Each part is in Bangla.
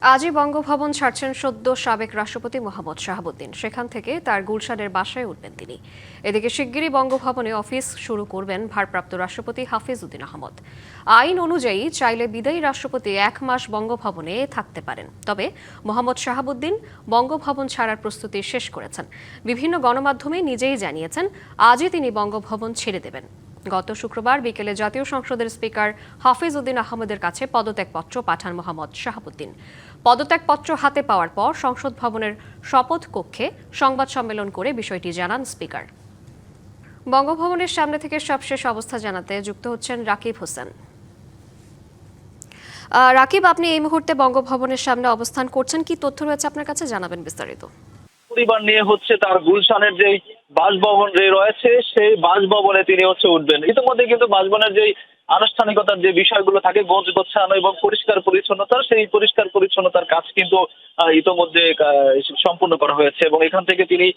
আজই বঙ্গভবন ছাড়ছেন সদ্য সাবেক রাষ্ট্রপতি মোহাম্মদ শাহাবুদ্দিন। সেখান থেকে তার গুলশানের বাসায় উঠবেন তিনি। এদিকে শিগগিরই বঙ্গভবনে অফিস শুরু করবেন ভারপ্রাপ্ত রাষ্ট্রপতি হাফিজ উদ্দিন আহমদ। আইন অনুযায়ী চাইলে বিদায়ী রাষ্ট্রপতি 1 মাস বঙ্গভবনে থাকতে পারেন। তবে মোহাম্মদ শাহাবুদ্দিন বঙ্গভবন ছাড়ার প্রস্তুতি শেষ করেছেন। বিভিন্ন গণমাধ্যমে নিজেই জানিয়েছেন আজই তিনি বঙ্গভবন ছেড়ে দেবেন। গত শুক্রবার বিকেলে জাতীয় সংসদের স্পিকার হাফিজ উদ্দিন আহমদের কাছে পদত্যাগপত্র পাঠান মোহাম্মদ শাহাবুদ্দিন। পদত্যাগপত্র হাতে পাওয়ার পর সংসদ ভবনের শপথ কক্ষে সংবাদ সম্মেলন করে বিষয়টি জানান স্পিকার। বঙ্গভবনের সামনে থেকে সবশেষ অবস্থা জানাতে যুক্ত হচ্ছেন রাকিব হোসেন। রাকিব, আপনি এই মুহূর্তে বঙ্গভবনের সামনে অবস্থান করছেন, কি তথ্য রয়েছে আপনার কাছে, জানাবেন বিস্তারিত। পরিবার নিয়ে তার গুলশানের যেই বাসভবন রয়েছে সেই বাসভবনে তিনি উঠবেন। ইতিমধ্যে কিন্তু বাসভবনের যেই আনুষ্ঠানিকতার যে বিষয়গুলো থাকে, গোছ গোছানো এবং পরিষ্কার পরিচ্ছন্নতা, সেই পরিষ্কার পরিচ্ছন্নতার কাজ কিন্তু ইতিমধ্যে সম্পূর্ণ করা হয়েছে এবং এখান থেকে তিনি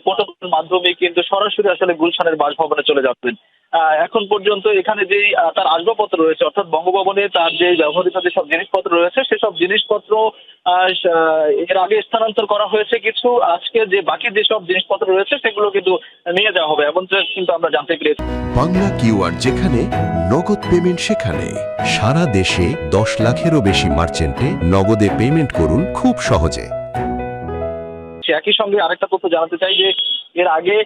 প্রোটোকল মাধ্যমে কিন্তু সরাসরি আসলে গুলশানের বাসভবনে চলে যাবেন। এখন পর্যন্ত এখানে যেই তার আসবাবপত্র রয়েছে, অর্থাৎ বঙ্গভবনে তার যে ব্যবহৃত যেসব জিনিসপত্র রয়েছে সেসব জিনিসপত্র এর আগে স্থানান্তর করা হয়েছে কিছু। আজকে যে বাকি যেসব জিনিসপত্র রয়েছে সেগুলো কিন্তু নিয়ে যাওয়া হবে এমনটা কিন্তু আমরা জানতে পেরেছি। বাংলা কিউআর যেখানে নগদ পেমেন্ট সেখানে সারা দেশে 10 লাখেরও বেশি মার্চেন্টে নগদে পেমেন্ট করুন খুব সহজে। একই সঙ্গে আরেকটা তথ্য জানাতে চাই যে এর আগে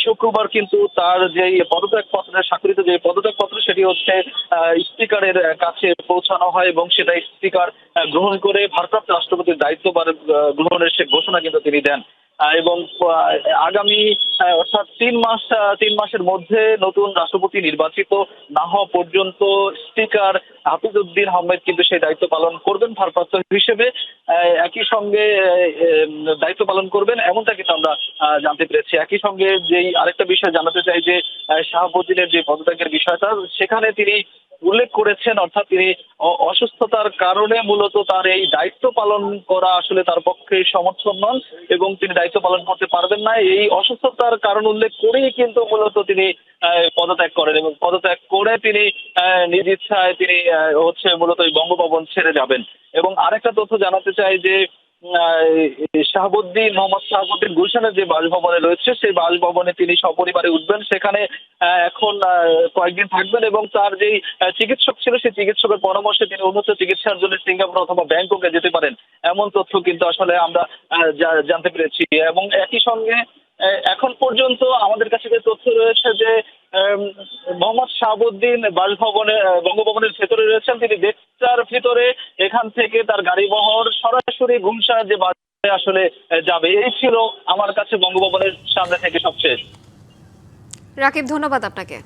শুক্রবার কিন্তু তার যে পদত্যাগপত্রের স্বাক্ষরিত যে পদত্যাগপত্র সেটি স্পিকারের কাছে পৌঁছানো হয় এবং সেটা স্পিকার গ্রহণ করে ভারপ্রাপ্ত রাষ্ট্রপতির দায়িত্ব গ্রহণের সে ঘোষণা কিন্তু তিনি দেন এবং আগামী অর্থাৎ 3 মাসের মধ্যে নতুন রাষ্ট্রপতি নির্বাচিত না হওয়া পর্যন্ত স্পিকার হাফিজ উদ্দিন আহমেদ কিন্তু সেই দায়িত্ব পালন করবেন ভারপ্রাপ্ত হিসেবে। একই সঙ্গে দায়িত্ব পালন করবেন এমনটা কিন্তু আমরা জানতে পেরেছি। একই সঙ্গে যেই আরেকটা বিষয় জানাতে চাই যে শাহাবুদ্দিনের যে পদত্যাগের বিষয়টা সেখানে তিনি উল্লেখ করেছেন, অর্থাৎ তিনি অসুস্থতার কারণে মূলত তার এই দায়িত্ব পালন করা আসলে তার পক্ষে সমর্থন নন এবং তিনি দায়িত্ব পালন করতে পারবেন না। এই অসুস্থতার কারণ উল্লেখ করেই কিন্তু মূলত তিনি পদত্যাগ করেন এবং পদত্যাগ করে তিনি নিজ ইচ্ছায় তিনি মূলত এই বঙ্গভবন ছেড়ে যাবেন। এবং আরেকটা তথ্য জানাতে চাই যে মোহাম্মদ শাহাবুদ্দিন গুলশানের যে বাসভবনে রয়েছে সেই বাসভবনে তিনি সপরিবারে উঠবেন। সেখানে এখন কয়েকদিন থাকবেন এবং তার যেই চিকিৎসক ছিল সেই চিকিৎসকের পরামর্শে তিনি উন্নত চিকিৎসার জন্য সিঙ্গাপুর অথবা ব্যাংককে যেতে পারেন এমন তথ্য কিন্তু আসলে আমরা জানতে পেরেছি। এবং একই সঙ্গে এখন পর্যন্ত আমাদের কাছে যে তথ্য রয়েছে যে মোহাম্মদ শাহাবুদ্দিন বঙ্গভবনের ভেতরে রয়েছেন, তিনি দেড়টার ভিতরে এখান থেকে তার গাড়িবহর সরাসরি গুলশানের যে বাসে আসলে যাবে। এই ছিল আমার কাছে বঙ্গভবনের সামনে থেকে সবশেষ। রাকিব, ধন্যবাদ আপনাকে।